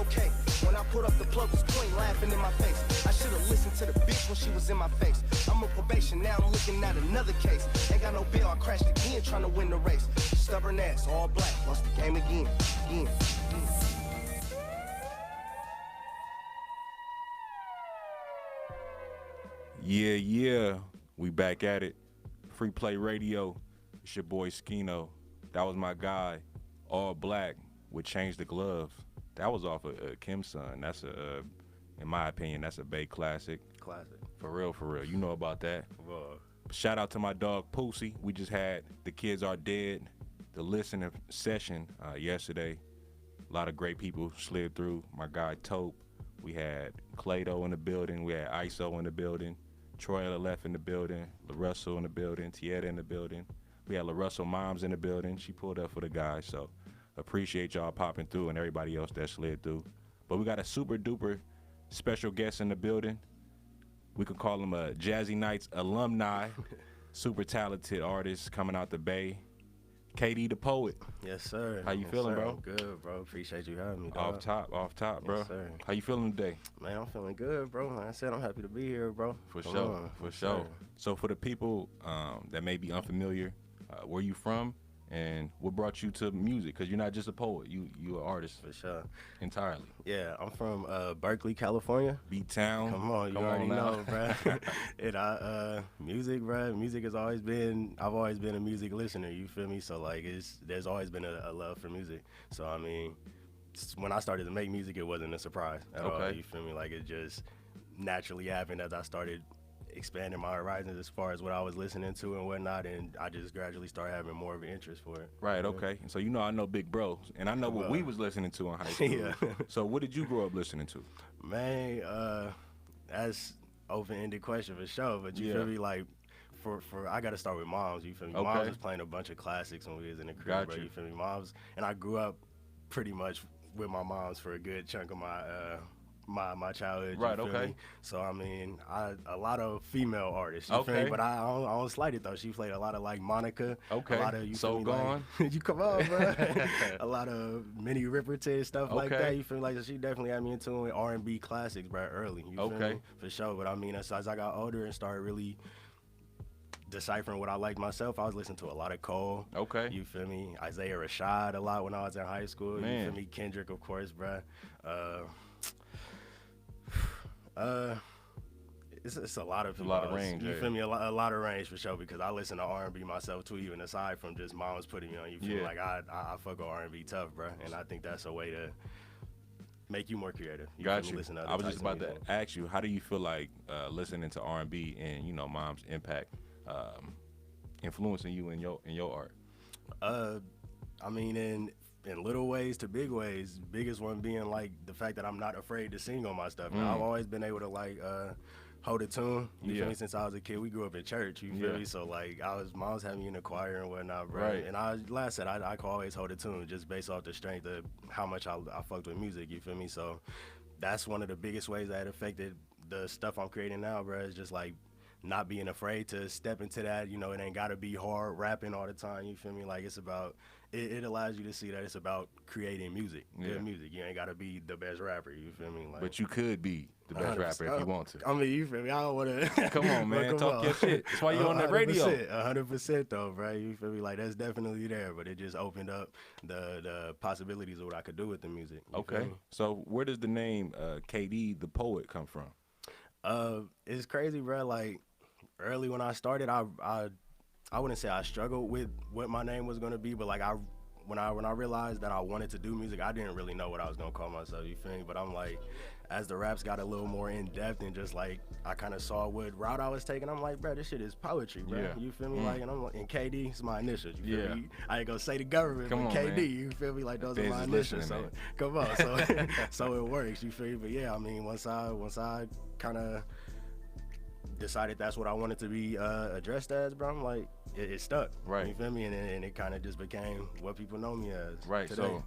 okay. When I put up the plug, was Queen laughing in my face. I should've listened to the bitch when she was in my face. I'm on probation, now I'm looking at another case. Ain't got no bail, I crashed again trying to win the race. Stubborn ass, all black, lost the game again. Yeah, we back at it. Free Play Radio. It's your boy Scino. That was my guy, All Black with Change the Glove. That was off of Kim's Son. That's in my opinion, that's a Bay classic. Classic. For real. You know about that. Well, shout out to my dog Pussy. We just had The Kids Are Dead, the listening session yesterday. A lot of great people slid through. My guy Tope. We had Clado in the building. We had ISO in the building. Troy LF in the building. LaRussell in the building. Tieta in the building. We had LaRussell Moms in the building. She pulled up for the guys. So appreciate y'all popping through and everybody else that slid through. But we got a super duper special guest in the building. We could call him a Jazzy Nights alumni. Super talented artist coming out the Bay. KD the Poet. Yes, sir. How you yes, feeling, sir. bro? I'm good, bro. Appreciate you having me, dog. Off top, bro. Yes, sir. How you feeling today? Man, I'm feeling good, bro. Like I said, I'm happy to be here, bro. For sure. So for the people that may be unfamiliar, where you from and what brought you to music? Because you're not just a poet, you're an artist. For sure. Entirely. Yeah, I'm from Berkeley, California. B-Town. Come on, you already know, bro. And music, bro. Music has always been. I've always been a music listener. You feel me? So like, there's always been a love for music. So I mean, when I started to make music, it wasn't a surprise at all. You feel me? Like it just naturally happened as I started expanding my horizons as far as what I was listening to and whatnot, and I just gradually started having more of an interest for it. Right, okay. So you know I know Big Bro, and I know what we was listening to in high school. Yeah. So what did you grow up listening to? Man, that's open-ended question for sure, but you feel me, like, for I got to start with Moms, you feel me? Moms was playing a bunch of classics when we was in the crib, bro, you feel me? Moms, and I grew up pretty much with my moms for a good chunk of my childhood. Right, you feel okay. me? So I mean, a lot of female artists. You feel me? But I don't slight it though. She played a lot of like Monica. Okay. A lot of So Gone. Like, you come on, bro. A lot of Minnie Riperton stuff like that. You feel me? Like she definitely had me into R&B classics, bro, early. You feel me? For sure. But I mean, as I got older and started really deciphering what I liked myself, I was listening to a lot of Cole. Okay. You feel me? Isaiah Rashad a lot when I was in high school. Man. You feel me? Kendrick, of course, bro. It's a lot of range. You feel me? A lot of range for sure, because I listen to R&B myself too, even aside from just Moms putting me on. You feel me? Like I fuck with R&B tough, bro, and I think that's a way to make you more creative. Got you. I was just about to ask you, how do you feel like listening to R&B and Mom's impact influencing you in your art? I mean, in little ways to big ways. Biggest one being like the fact that I'm not afraid to sing on my stuff. Now, I've always been able to like hold a tune. You feel me? Since I was a kid, we grew up in church. You feel me? So like Mom's had me in the choir and whatnot, bro. Right. And I could always hold a tune just based off the strength of how much I fucked with music. You feel me? So that's one of the biggest ways that affected the stuff I'm creating now, bro. It's just like not being afraid to step into that. You know, it ain't gotta be hard rapping all the time. You feel me? Like it's about. It allows you to see that it's about creating music, good music. You ain't gotta be the best rapper. You feel me? Like, but you could be the best rapper if you want to. I mean, you feel me? I don't want to. Come on, man. Talk your shit. That's why you on that radio. 100% though, bro. You feel me? Like that's definitely there, but it just opened up the possibilities of what I could do with the music. Okay. So where does the name KD the Poet come from? It's crazy, bro. Like early when I started, I wouldn't say I struggled with what my name was gonna be, but like when I realized that I wanted to do music, I didn't really know what I was gonna call myself. You feel me? But I'm like, as the raps got a little more in depth and just like I kind of saw what route I was taking, I'm like, bro, this shit is poetry, bro. Yeah. You feel me? Like, and I'm like, and KD is my initials. You feel me? I ain't gonna say the government, Come but on, KD. Man. You feel me? Like those Fans are my is initials. So man. come on, so it works. You feel me? But yeah, I mean, once I kind of decided that's what I wanted to be addressed as, bro, I'm like, it stuck. Right. You feel me? And it kind of just became what people know me as. Right. Today. So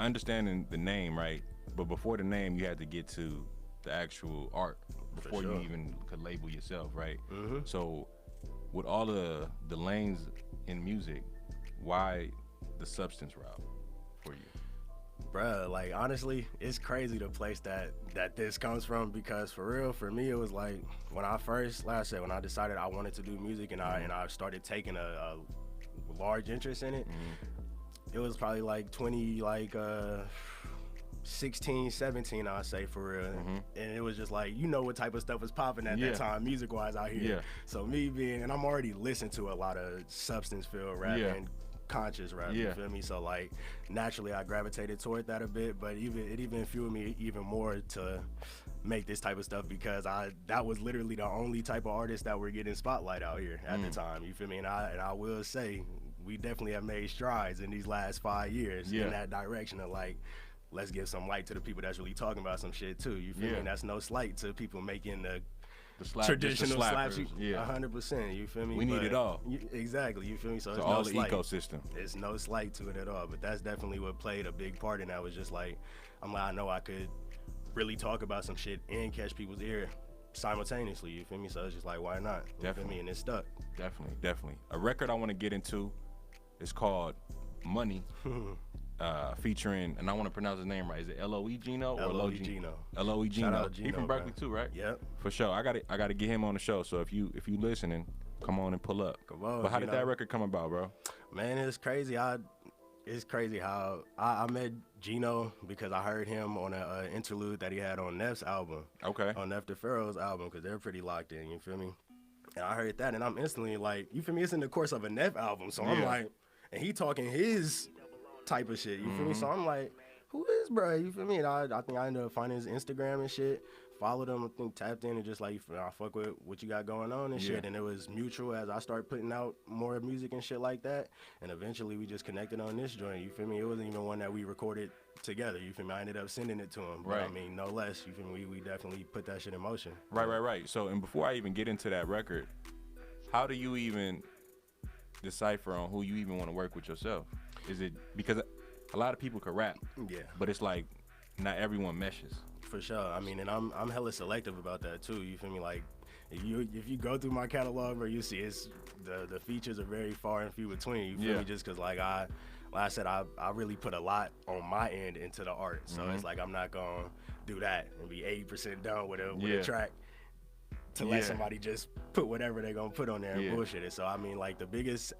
understanding the name, right? But before the name, you had to get to the actual art before you even could label yourself, right? Mm-hmm. So with all the lanes in music, why the substance route for you? Bruh, like honestly, it's crazy the place that this comes from, because for real, for me, it was like when I first, like I said, when I decided I wanted to do music and I started taking a large interest in it, it was probably like 16, 17, I'd say, for real. And it was just like, you know what type of stuff was popping at that time, music-wise out here. So me being, and I'm already listening to a lot of substance-filled rap and conscious rap, you feel me? So like naturally I gravitated toward that a bit, but it even fueled me even more to make this type of stuff, because that was literally the only type of artist that were getting spotlight out here at the time, you feel me? And I will say we definitely have made strides in these last 5 years in that direction of like, let's give some light to the people that's really talking about some shit too, you feel me? And that's no slight to people making the traditional slaps, 100%, you feel me? We need it all. Exactly, you feel me? So it's all no the slight. ecosystem. It's no slight to it at all, but that's definitely what played a big part in that. Was just like, I know I could really talk about some shit and catch people's ear simultaneously, you feel me? So it's just like, why not? You feel me? And it stuck. Definitely. A record I want to get into is called Money. Featuring, and I want to pronounce his name right. Is it L.O.E. Gino or L.O.E. Gino? L.O.E. Gino. Shout out Gino. He from Berkeley too, right? Yep. For sure. I got to get him on the show. So if you listening, come on and pull up. Come on. But how did that record come about, bro? Man, it's crazy. It's crazy how I met Gino because I heard him on an interlude that he had on Neff's album. Okay. On Neff the Pharaoh's album, because they're pretty locked in. You feel me? And I heard that, and I'm instantly like, you feel me? It's in the course of a Neff album, so I'm like, and he talking his type of shit, you feel me? So I'm like, who is bro? You feel me? And I think I ended up finding his Instagram and shit, followed him, I think tapped in and just like, I fuck with what you got going on and shit. And it was mutual as I started putting out more music and shit like that. And eventually we just connected on this joint, you feel me? It wasn't even one that we recorded together, you feel me? I ended up sending it to him, but I mean, no less, you feel me? We definitely put that shit in motion. Right. So, and before I even get into that record, how do you even decipher on who you even want to work with yourself? Is it because a lot of people can rap, but it's like not everyone meshes. For sure. I mean, and I'm hella selective about that too. You feel me? Like if you go through my catalog, bro, you see it's the features are very far and few between. You feel me? Just because like I said, I really put a lot on my end into the art, so it's like I'm not gonna do that and be 80% done with a track to let somebody just put whatever they're gonna put on there and bullshit it. So I mean, like the biggest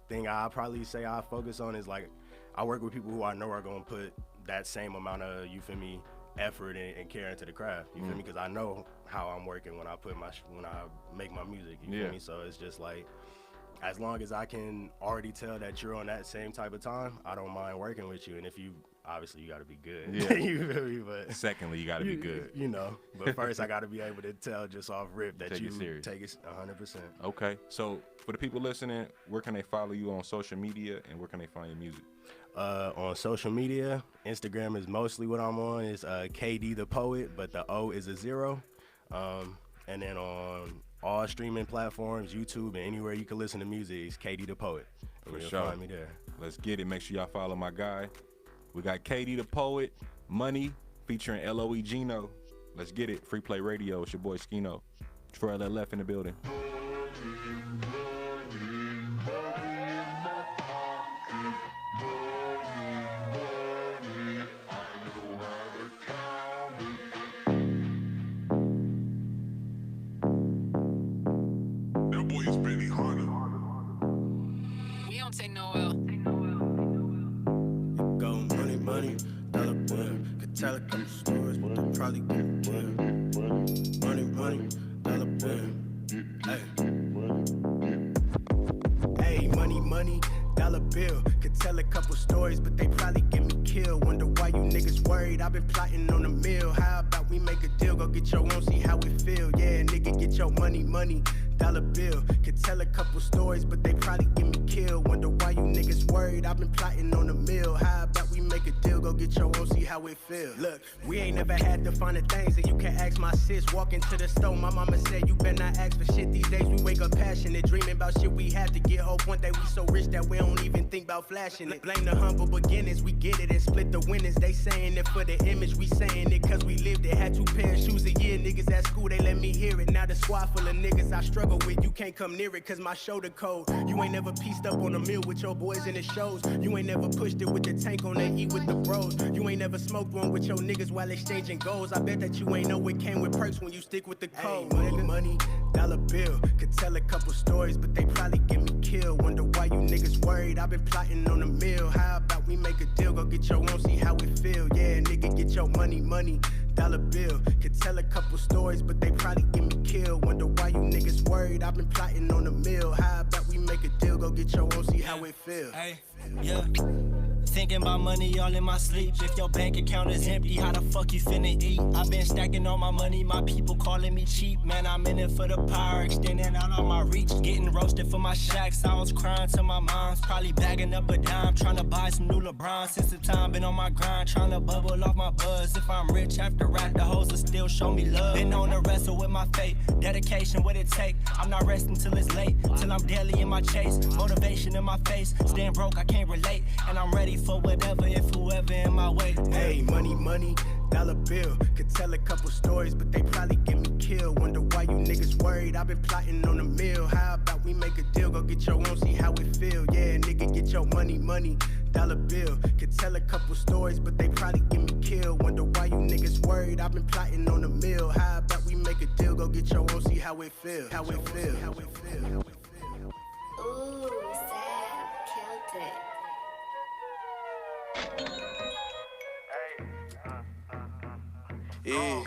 thing I probably say I focus on is like I work with people who I know are gonna put that same amount of, you feel me, effort and care into the craft. You feel me? Because I know how I'm working when I make my music. You feel me? So it's just like, as long as I can already tell that you're on that same type of time, I don't mind working with you. And if you obviously you got to be good. You feel me? But secondly, you got to be good. You know. But first, I got to be able to tell just off rip that you take it 100%. Okay. So for the people listening, where can they follow you on social media, and where can they find your music? On social media, Instagram is mostly what I'm on. It's KD the Poet, but the O is a 0. And then on all streaming platforms, YouTube, and anywhere you can listen to music, it's KD the Poet. For sure. Find me there. Let's get it. Make sure y'all follow my guy. We got KD the Poet, Money, featuring L.O.E. Gino. Let's get it. Free Play Radio. It's your boy Scino. Troy Left in the building. Tell a couple stories, but they probably gon' kill. Money, dollar bill. Hey, money, dollar bill. Could tell a couple stories, but they probably get me killed. Wonder why you niggas worried. I've been plotting on a meal. How about we make a deal? Go get your own, see how it feel. Yeah, nigga, get your money, dollar bill. Could tell a couple stories, but they probably get me killed. Wonder why you niggas worried. I've been plotting on a meal. How about we make a deal? Go get your own, see how it feel. Look, we ain't never had to find the things, and you can ask my sis. Walk into the store, my mama said you better not ask for shit. These days we wake up passionate, dreaming about shit we have to get. Hope one day we so rich that we don't even think about flashing it. Blame the humble beginnings, we get it and split the winnings. They saying it for the image, we saying it cause we lived it. Had 2 pair of shoes a year, niggas at school, they let me hear it. Now the squad full of niggas, I struggle Chicago with, you can't come near it cause my shoulder cold. You ain't never pieced up on a meal with your boys in the shows. You ain't never pushed it with the tank on the E with the bros. You ain't never smoked one with your niggas while exchanging goals. I bet that you ain't know it came with perks when you stick with the code. Hey, money, dollar bill. Could tell a couple stories, but they probably get me killed. Wonder why you niggas worried. I've been plotting on the mill. How about we make a deal? Go get your own, see how it feel. Yeah, nigga, get your money, dollar bill. Could tell a couple stories, but they probably get me killed. Wonder why you niggas worried. I've been plotting on the mill. How about we make a deal? Go get your own, see how it feel. Hey, yeah. Thinking about money all in my sleep. If your bank account is empty, how the fuck you finna eat? I've been stacking all my money, my people calling me cheap. Man, I'm in it for the power, extending out on my reach. Getting roasted for my shacks, I was crying to my mom's. Probably bagging up a dime, trying to buy some new LeBron. Since the time, been on my grind, trying to bubble off my buzz. If I'm rich after rap, the hoes will still show me love. Been on the wrestle with my fate, dedication, what it take. I'm not resting till it's late, till I'm daily in my chase. Motivation in my face, staying broke, I can't relate. And I'm ready for whatever, if whoever in my way. Hey, money, dollar bill. Could tell a couple stories, but they probably get me killed. Wonder why you niggas worried. I've been plotting on the mill. How about we make a deal? Go get your own, see how it feel. Yeah, nigga, get your money, dollar bill. Could tell a couple stories, but they probably get me killed. Wonder why you niggas worried. I've been plotting on the mill. How about we make a deal? Go get your own, see how it feel. How it feel. How it feel. Ooh, Sam, killed it. Yeah.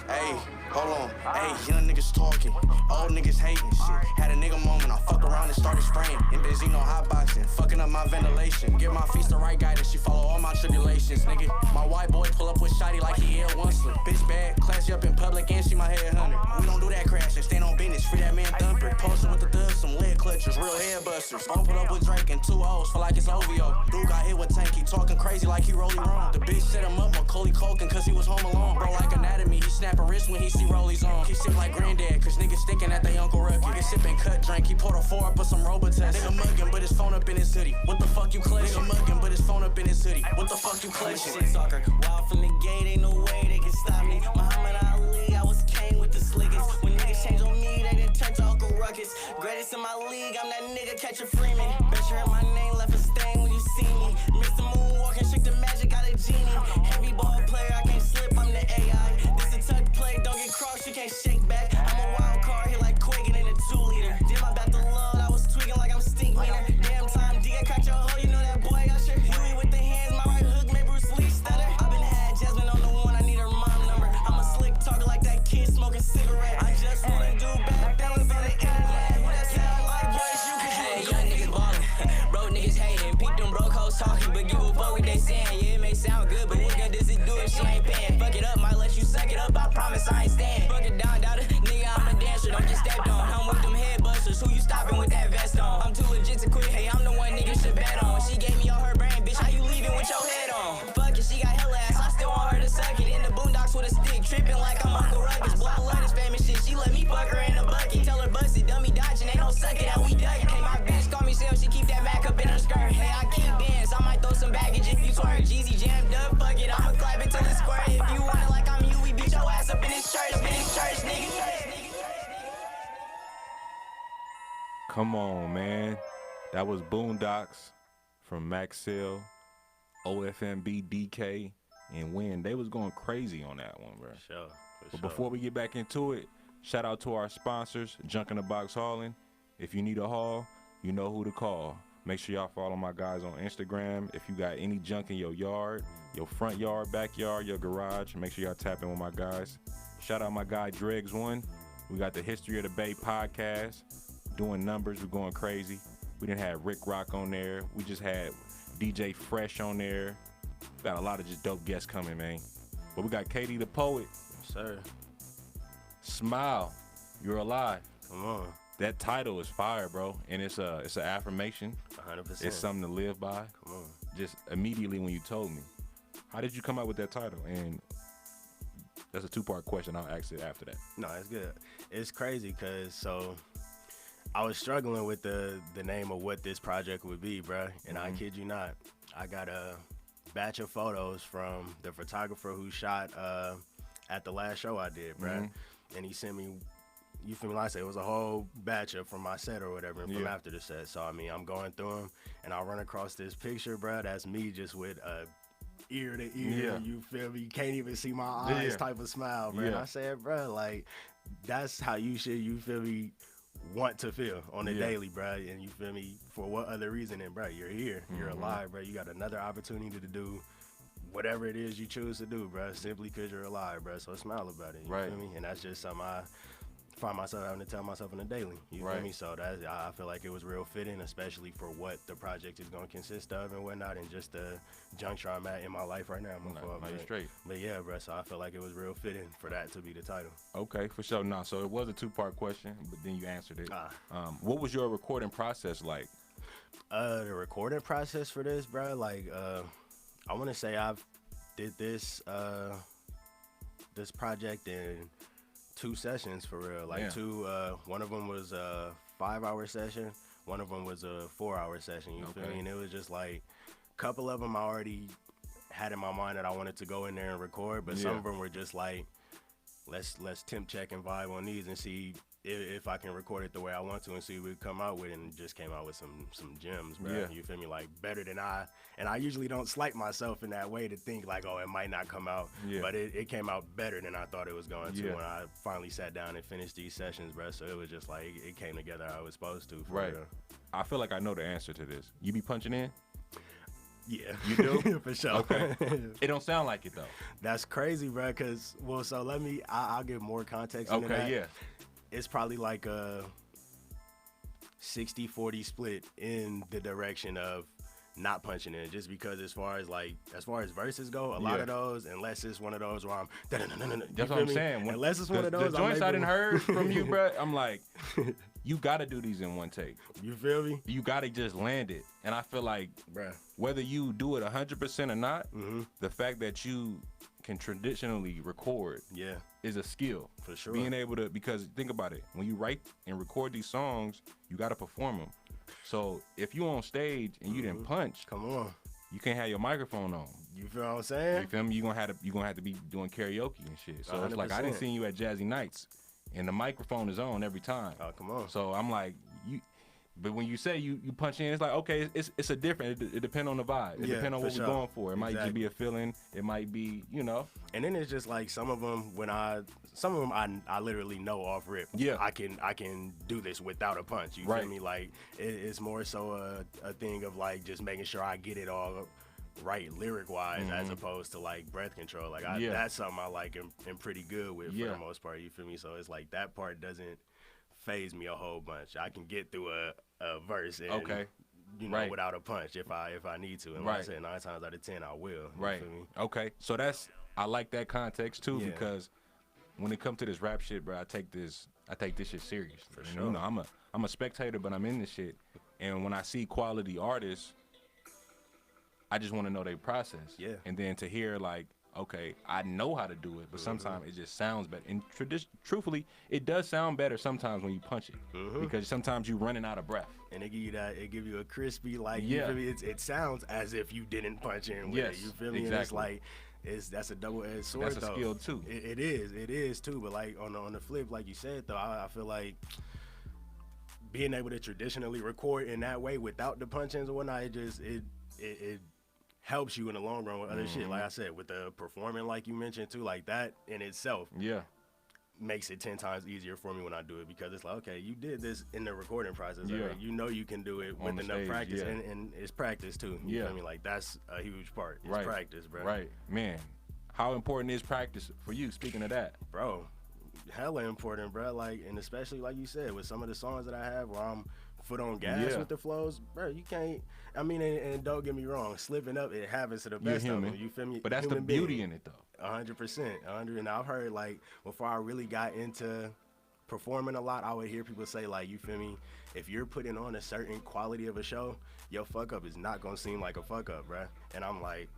Hey, hold on. Hey, young niggas talking. Old niggas hating shit. Had a nigga moment, I fucked around and started spraying. In the Xeno hotboxing, fucking up my ventilation. Give my feast the right guidance, she follow all my tribulations, nigga. My white boy pull up with shotty like he ill one slip. Bitch bad, classy up in public and she my head hunter. We don't do that crashing, stand on business, free that man thumper. Posted with the thugs, some lead clutchers, real head busters. Don't pull up with Drake and 2 O's, feel like it's OVO. Dude got hit with tank, he talking crazy like he rolling wrong. The bitch set him up, Macaulay Culkin, cause he was home alone. Bro, like anatomy, he snapping wrist when he see rollies on. He sick like granddad, cause niggas stinking at they Uncle Rucky. Nigga sipping cut drink, he poured a 4 up with some Robitussin. Nigga mugging, but his phone up in his hoodie. What the fuck you clutching? Nigga mugging, but his phone up in his hoodie. What the fuck you clutching? Shit talker, wild from the gate, ain't no way they can stop me. Muhammad Ali, I was king with the slickest. When niggas change on me, they done turn to Uncle Ruckus. Greatest in my league, I'm that nigga catching Freeman. Bet you heard my name, left a stain when you see me. Mr. Moonwalking, shook the magic, got a genie. Heavy ball player, I can't slip, I'm the AI. This a tuck play, don't get crossed, you can't shake back. I'm a wild card, here like Quaking in a 2-liter. Damn, I bat the load, I was tweaking like I'm stink meaner. Damn time, D, I cracked your hoe, you know that boy got your Huey with the hands, my right hook made Bruce Lee stutter. I been had Jasmine on the one, I need her mom number. I'm a slick talker like that kid smoking cigarette. I just wanna do bad things on the internet. What that sound like, boys, you can hey, young niggas ballin', broke niggas hating. Peep them broke hoes talking, but give a fuck what they saying. Yeah, it may sound good, but what good does it do if she ain't paying? Fuck it up, might let you suck it up, I promise I ain't staying. Fuck it down, daughter, nigga, I'm a dancer, don't get stepped on. I'm with them head busters, who you stopping with that vest on? I'm too legit to quit, hey, I'm the one niggas should bet on. She gave me all her brain, bitch, how you leaving with your head on? Fuck it, she got hell ass, I still want her to suck it. In the boondocks with a stick, tripping like I'm Uncle Ruckus. Boy, I love this famous shit, she let me fuck her in the bucket. Tell her bust it, dummy dodging, ain't no suck it, that we ducking. Hey, my bitch call me Sil, she keep that Mac up in her skirt. Hey, I keep bands, I might throw some baggage if you twerk. Jeezy jammed up, fuck it, I'ma clap it till it's squirt. If you want it like I'm you, we beat your ass up in this church, nigga. Come on, man. That was Boondocks from Maxell, OFMB, DK, and Win. They was going crazy on that one, bro. Sure. But before we get back into it, shout out to our sponsors, Junk in the Box Hauling. If you need a haul, you know who to call. Make sure y'all follow my guys on Instagram. If you got any junk in your yard, your front yard, backyard, your garage, make sure y'all tap in with my guys. Shout out my guy Dregs1. We got the History of the Bay podcast. Doing numbers, we're going crazy. We didn't have Rick Rock on there. We just had DJ Fresh on there. Got a lot of just dope guests coming, man. But we got Katie the Poet. Yes, sir. Smile, you're alive. Come on. That title is fire, bro, and it's an affirmation. 100%. It's something to live by. Come on. Just immediately when you told me, how did you come up with that title? And that's a 2-part question. I'll ask it after that. No, it's good. It's crazy because I was struggling with the name of what this project would be, bro. And I kid you not, I got a batch of photos from the photographer who shot at the last show I did, bro. And he sent me you feel me? Like I say, it was a whole batch up from my set or whatever, and from Yeah. after the set. So I mean, I'm going through them, and I run across this picture, bro. That's me just with ear to ear. Yeah. You feel me? You can't even see my eyes, Yeah. type of smile, bro. And Yeah. I said, bro, like that's how you should. You feel me? Want to feel on the Yeah. daily, bro. And you feel me? For what other reason? And bro, you're here. You're alive, bro. You got another opportunity to do whatever it is you choose to do, bro, simply because you're alive, bro. So smile about it, you Right. feel me? And that's just something I find myself having to tell myself on the daily, you Right. feel me? So that I feel like it was real fitting, especially for what the project is going to consist of and whatnot, and just the juncture I'm at in my life right now. No, you're straight. But yeah, bro, so I feel like it was real fitting for that to be the title. Okay, for sure. No, so it was a 2-part question, but then you answered it. Ah. What was your recording process like? The recording process for this, bro, like I want to say I've did this this project in 2 sessions for real. Like Yeah. 2 one of them was a 5-hour session, one of them was a 4-hour session, you feel Okay. me? And it was just like a couple of them I already had in my mind that I wanted to go in there and record, but some Yeah. of them were just like let's temp check and vibe on these and see if I can record it the way I want to and see what we come out with, and just came out with some gems, bro. Yeah. You feel me? Like better than and I usually don't slight myself in that way to think like, oh, it might not come out, Yeah. but it came out better than I thought it was going to Yeah. when I finally sat down and finished these sessions, bro. So it was just like it came together how it was supposed to. For Right. real. I feel like I know the answer to this. You be punching in? Yeah, You do? for sure. Okay. It don't sound like it though. That's crazy, bro. Cause so let me. I'll give more context. into Okay, that. yeah. It's probably like a 60-40 split in the direction of not punching in, just because as far as verses go, a lot Yeah. of those, unless it's one of those where I'm That's what I'm saying. Unless it's one of those, the I'm joints I maybe- didn't heard from you, bro, I'm like, you gotta do these in one take. You feel me, You gotta just land it. And I feel like bruh? whether you do it 100% or not, Mm-hmm. the fact that you can traditionally record Yeah, is a skill. for sure. Being able to, because think about it, when you write and record these songs, you gotta perform them. So if you on stage and you didn't punch, Come on, you can't have your microphone on. you feel what I'm You saying? feel me? You gonna have to be doing karaoke and shit. So it's like I didn't 100%. see you at Jazzy Nights, and the microphone is on every time. Oh, come on. So I'm like you. But when you say you punch in, it's like, okay, it's a different. It depends on the vibe. It Yeah, depends on for what sure. we're going for. It might just be Exactly. a feeling. It might be, And then it's just like some of them I literally know off rip. Yeah. I can do this without a punch. You Right. feel me? Like it's more so a thing of like just making sure I get it all right lyric wise, as opposed to like breath control. Like Mm-hmm. Yeah. that's something I like and pretty good with Yeah. for the most part. You feel me? So it's like that part doesn't phase me a whole bunch. I can get through a verse and Okay. Right. without a punch if I need to. And like I said, 9 times out of 10 I will. You right. feel me? Okay. So I like that context too, Yeah. because when it comes to this rap shit, bro, I take this shit serious. For sure. You know, I'm a spectator, but I'm in this shit. And when I see quality artists, I just want to know their process. Yeah. And then to hear like, okay, I know how to do it, but sometimes it just sounds better. And truthfully, it does sound better sometimes when you punch it, because sometimes you're running out of breath. And it give you a crispy, like, Yeah. you feel me? It sounds as if you didn't punch in with Yes, it. You feel me? And it's exactly. like, that's a double-edged sword, That's a though. skill, too. It is too. But like on the flip, like you said, though, I feel like being able to traditionally record in that way without the punch-ins and whatnot, it helps you in the long run with other shit. Like I said, with the performing, like you mentioned too, like that in itself Yeah. makes it 10 times easier for me when I do it, because it's like, okay, you did this in the recording process. Yeah. Already. You know you can do it On with the enough stage, practice, yeah. and it's practice too. You Yeah. feel me? Like that's a huge part. It's Right. practice, bro. Right. Man, how important is practice for you? Speaking of that. Bro, hella important, bro. Like, and especially like you said, with some of the songs that I have where I'm foot on gas Yeah. with the flows, bro, you can't. I mean, and don't get me wrong, slipping up, it happens to the You're best of human. them. You feel me? But that's the Human beauty being. in it, though. 100%. 100. And I've heard, like, before I really got into performing a lot, I would hear people say, like, you feel me? If you're putting on a certain quality of a show, your fuck up is not gonna seem like a fuck up, bruh. And I'm like,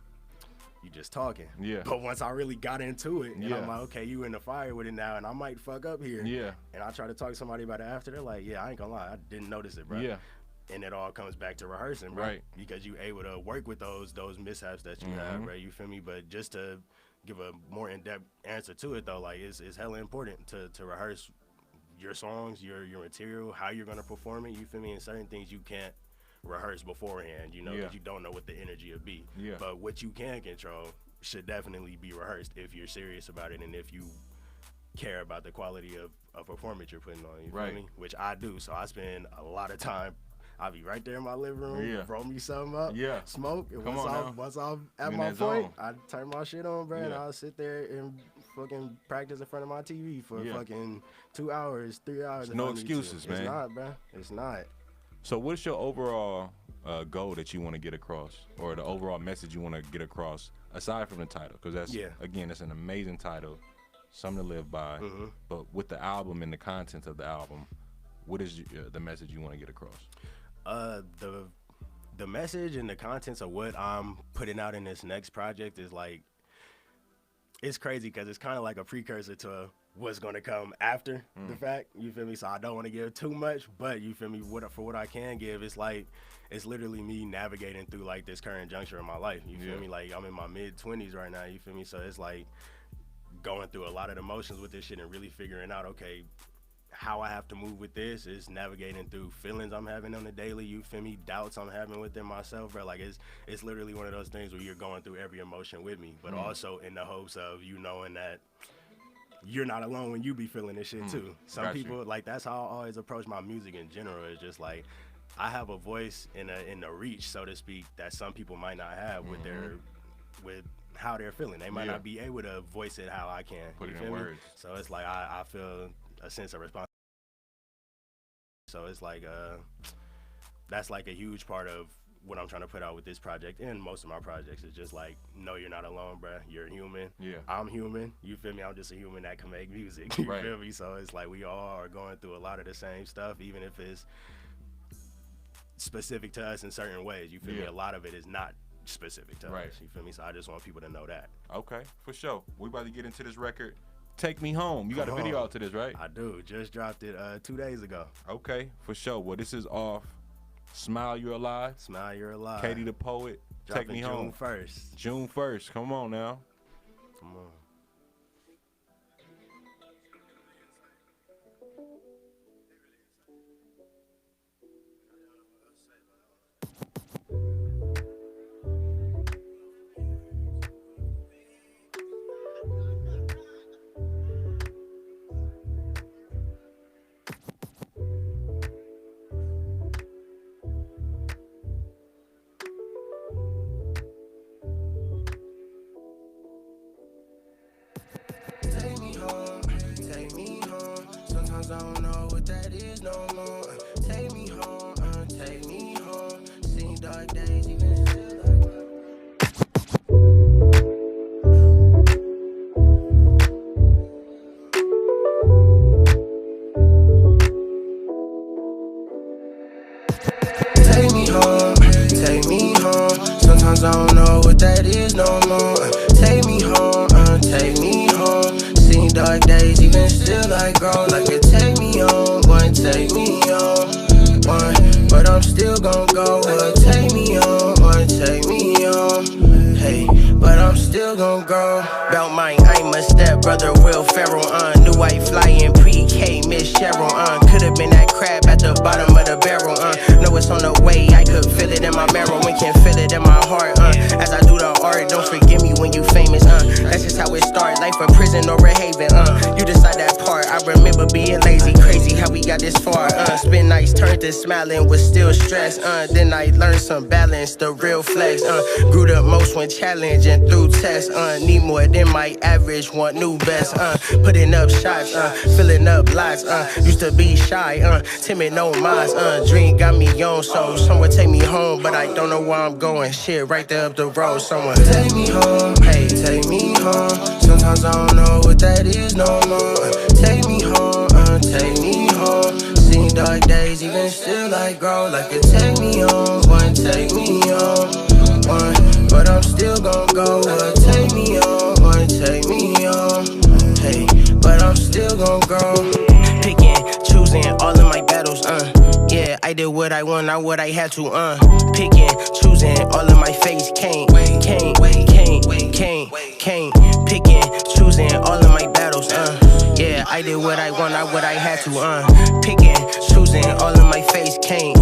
you just talking. Yeah. But once I really got into it, and Yeah. I'm like, okay, you in the fire with it now, and I might fuck up here. Yeah. And I try to talk to somebody about it after, they're like, yeah, I ain't gonna lie, I didn't notice it, bruh. Yeah. And it all comes back to rehearsing, bro. Right. Because you able to work with those mishaps that you have, right? You feel me? But just to give a more in-depth answer to it, though, like it's hella important to rehearse your songs, your material, how you're gonna perform it. You feel me? And certain things you can't rehearse beforehand, you know, because you don't know what the energy will be. Yeah. But what you can control should definitely be rehearsed if you're serious about it and if you care about the quality of performance you're putting on. You feel me? Which I do. So I spend a lot of time. I'll be right there in my living room, roll me something up, smoke, and once I'm at my point, I turn my shit on, bro, and I'll sit there and fucking practice in front of my TV for fucking 2 hours, 3 hours. No excuses, man. It's not, bro. It's not. So what's your overall goal that you want to get across, or the overall message you want to get across, aside from the title? Because that's, again, it's an amazing title, something to live by. But with the album and the content of the album, what is the message you want to get across? The message and the contents of what I'm putting out in this next project is like, it's crazy because it's kind of like a precursor to what's going to come after the fact, you feel me? So I don't want to give too much, but you feel me, for what I can give, it's like, it's literally me navigating through like this current juncture in my life, you feel me? Like, I'm in my mid-20s right now, you feel me? So it's like going through a lot of emotions with this shit and really figuring out, okay, how I have to move with this is navigating through feelings I'm having on the daily, you feel me, doubts I'm having within myself, bro. Like, it's literally one of those things where you're going through every emotion with me, but also in the hopes of you knowing that you're not alone when you be feeling this shit too. Some people, like, that's how I always approach my music in general. It's just like, I have a voice in a reach, so to speak, that some people might not have with how they're feeling. They might not be able to voice it how I can. Put you it feel in me? words. So it's like I feel a sense of responsibility. So it's like that's like a huge part of what I'm trying to put out with this project and most of my projects. Is just like, no, you're not alone, bruh. You're human. Yeah. I'm human. You feel me? I'm just a human that can make music. You feel me? So it's like we all are going through a lot of the same stuff, even if it's specific to us in certain ways. You feel me? A lot of it is not specific to us. You feel me? So I just want people to know that. Okay, for sure. We about to get into this record, Take Me Home. You got a video out to this, right? I do. Just dropped it 2 days ago. Okay, for sure. Well, this is off Smile You're Alive. Smile You're Alive. Katie the Poet. Dropping Take Me Home. June 1st. June 1st. Come on now. Come on. Sometimes I don't know what that is no more. Take me home, take me home. Seen dark days, even still like take me home, take me home. Sometimes I don't know what that is no more. Take me home, take me home. Seen dark days, even still I grow. Like it take me on, one take me on, one. But I'm still gon' go. Take me on, one take me on. Hey, but I'm still gon' grow. About mine, I'm a stepbrother, Will Ferrell. Knew I fly in pre-K, Miss Cheryl. Could've been that crab at the bottom of the barrel. Know it's on the way, I could feel it in my marrow and can feel it in my heart. As I do the art, don't forget me when you famous. That's just how it started. Life a prison or a haven. You decide that part. I remember being lazy, crazy how we got this far. Spent nights turned to smiling, was still stressed. Then I learned some balance, the real flex. Grew the most when challenging through tests. Need more than my average, want new best. Putting up shots, filling up lots. Used to be shy, timid, no minds. Dream got me on, so someone take me home, but I don't know where I'm going. Shit, right there up the road, someone take me home. Hey, take me home. Sometimes I don't know what that is no more. Take me home, take me home. Seen dark days, even still I grow. Like it take me on, one take me on, one. But I'm still gon' go. Take me on, one take me on. Hey, but I'm still gon' grow. Picking, choosing all of my battles, yeah, I did what I want, not what I had to, Picking, choosing all of my face, can't. Picking, choosing all of my battles, yeah, I did get what I want, not what I had to, picking, choosing, all in my face, can't.